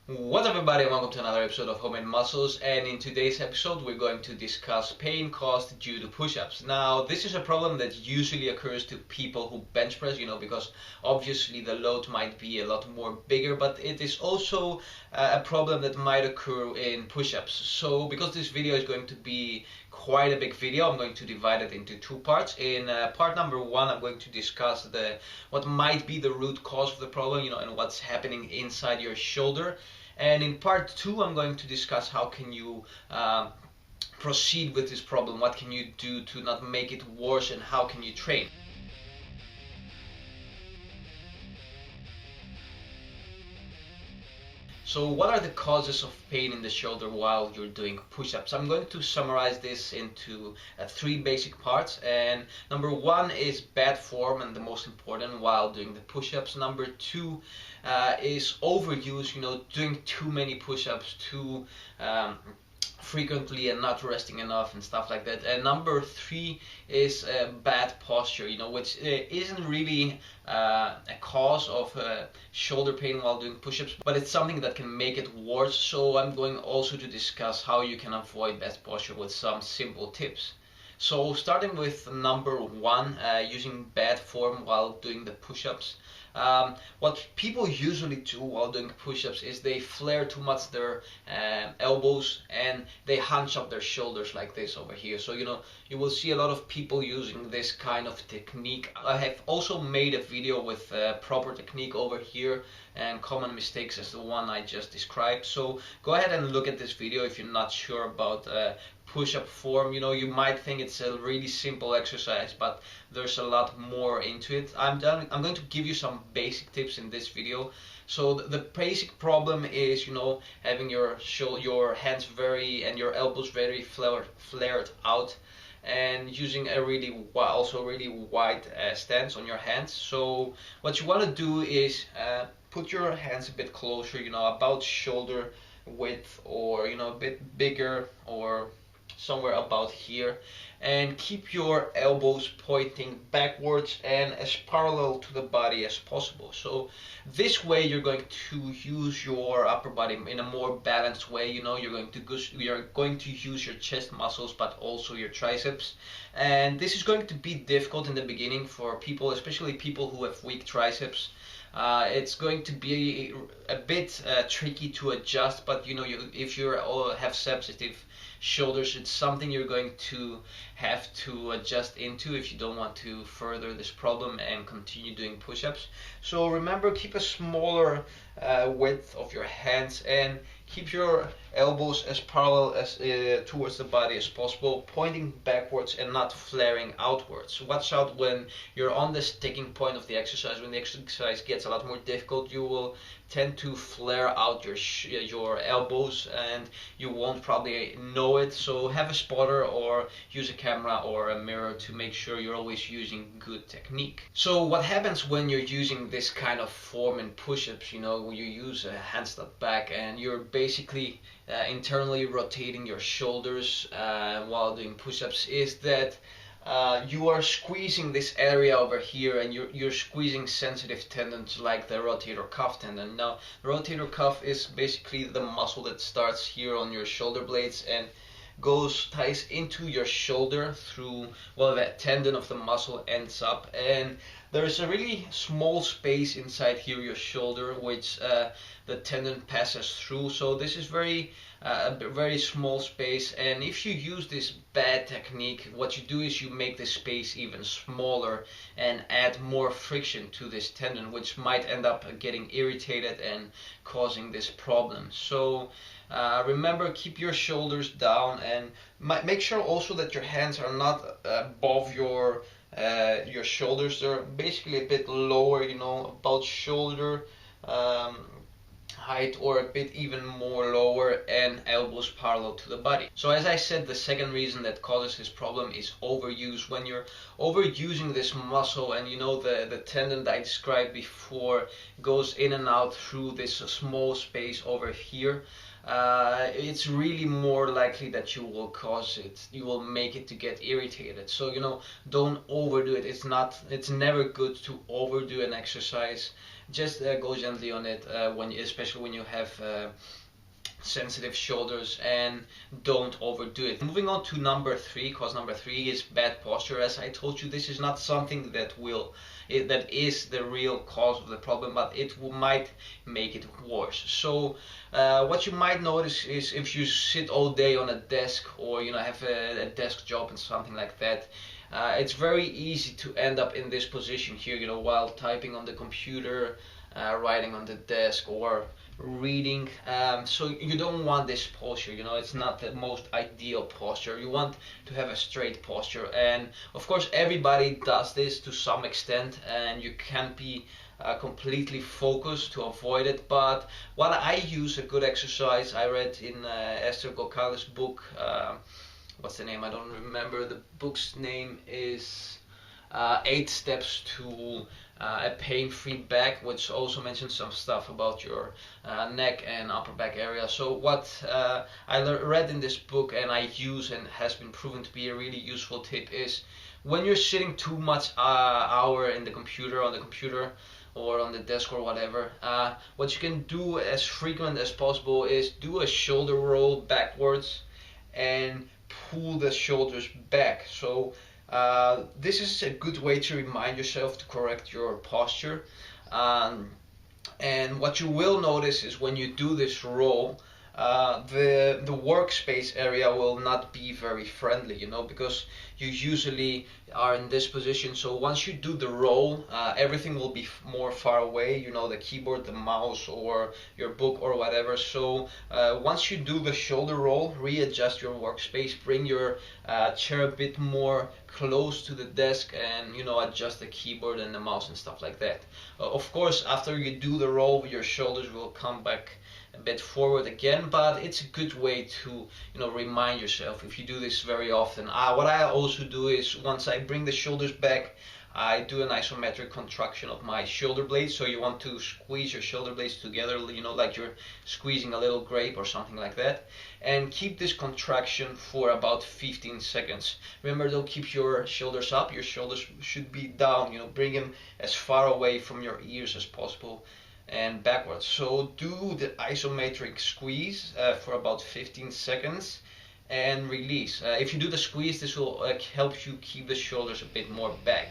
What's up everybody, welcome to another episode of Homemade Muscles, and in today's episode we're going to discuss pain caused due to push-ups. Now this is a problem that usually occurs to people who bench press, because obviously the load might be a lot more bigger, but it is also a problem that might occur in push-ups. So because this video is going to be quite a big video, I'm going to divide it into two parts. In part number one, I'm going to discuss what might be the root cause of the problem, and what's happening inside your shoulder. And in part two, I'm going to discuss how can you proceed with this problem, what can you do to not make it worse, and how can you train. So what are the causes of pain in the shoulder while you're doing push-ups? I'm going to summarize this into three basic parts, and number one is bad form, and the most important while doing the push-ups. Number two is overuse, doing too many push-ups too frequently and not resting enough and stuff like that. And number three is bad posture, which isn't really a cause of shoulder pain while doing push-ups, but it's something that can make it worse. So I'm going also to discuss how you can avoid bad posture with some simple tips. So starting with number one, using bad form while doing the push-ups. What people usually do while doing push-ups is they flare too much their elbows and they hunch up their shoulders like this over here. So you will see a lot of people using this kind of technique. I have also made a video with proper technique over here and common mistakes as the one I just described. So go ahead and look at this video if you're not sure about push-up form. You might think it's a really simple exercise, but there's a lot more into it. I'm going to give you some basic tips in this video. So the basic problem is, having your hands and your elbows very flared out, and using a really wide stance on your hands. So what you want to do is put your hands a bit closer, about shoulder width, or a bit bigger, or somewhere about here, and keep your elbows pointing backwards and as parallel to the body as possible. So this way you're going to use your upper body in a more balanced way. You're going to use your chest muscles, but also your triceps. And this is going to be difficult in the beginning for people, especially people who have weak triceps. It's going to be a bit tricky to adjust, but if you have sensitive shoulders, it's something you're going to have to adjust into if you don't want to further this problem and continue doing push-ups. So remember, keep a smaller width of your hands and keep your elbows as parallel as towards the body as possible, pointing backwards and not flaring outwards. Watch out when you're on the sticking point of the exercise. When the exercise gets a lot more difficult, you will tend to flare out your elbows, and you won't probably know it. So have a spotter or use a camera or a mirror to make sure you're always using good technique. So what happens when you're using this kind of form in push-ups, when you use a handstand back and you're basically internally rotating your shoulders while doing push-ups, is that you are squeezing this area over here, and you're squeezing sensitive tendons like the rotator cuff tendon. Now, the rotator cuff is basically the muscle that starts here on your shoulder blades and ties into your shoulder through, the tendon of the muscle ends up, and there's a really small space inside here, your shoulder, which the tendon passes through. So this is a very small space, and if you use this bad technique, what you do is you make this space even smaller and add more friction to this tendon, which might end up getting irritated and causing this problem. So remember, keep your shoulders down, and make sure also that your hands are not above your shoulders. They're basically a bit lower, about shoulder height, or a bit even more lower, and elbows parallel to the body. So as I said, the second reason that causes this problem is overuse. When you're overusing this muscle, and the tendon that I described before goes in and out through this small space over here, it's really more likely that you will make it to get irritated. So don't overdo it. It's never good to overdo an exercise just go gently on it, especially when you have sensitive shoulders, and don't overdo it. Moving on to number three, because number three is bad posture. As I told you, this is not something that is the real cause of the problem, but it might make it worse. So what you might notice is if you sit all day on a desk, or have a desk job and something like that, it's very easy to end up in this position here, while typing on the computer, writing on the desk, or reading. So you don't want this posture, it's not the most ideal posture. You want to have a straight posture, and of course everybody does this to some extent, and you can't be completely focused to avoid it. But what I use, a good exercise I read in Esther Gokale's book, what's the name? I don't remember. The book's name is 8 Steps to a Pain-Free Back, which also mentions some stuff about your neck and upper back area. So what I read in this book, and I use, and has been proven to be a really useful tip, is when you're sitting too much hour in the computer, on the computer, or on the desk or whatever, what you can do as frequent as possible is do a shoulder roll backwards and pull the shoulders back. So this is a good way to remind yourself to correct your posture. And what you will notice is when you do this roll, the workspace area will not be very friendly, because you usually are in this position. So once you do the roll, everything will be more far away, the keyboard, the mouse, or your book, or whatever. So once you do the shoulder roll, readjust your workspace, bring your chair a bit more close to the desk, and adjust the keyboard and the mouse and stuff like that. Of course, after you do the roll, your shoulders will come back a bit forward again, but it's a good way to remind yourself if you do this very often. What I also do is, once I bring the shoulders back, I do an isometric contraction of my shoulder blades. So you want to squeeze your shoulder blades together, like you're squeezing a little grape or something like that, and keep this contraction for about 15 seconds. Remember, don't keep your shoulders up. Your shoulders should be down. Bring them as far away from your ears as possible, and backwards. So do the isometric squeeze for about 15 seconds and release. If you do the squeeze, this will help you keep the shoulders a bit more back.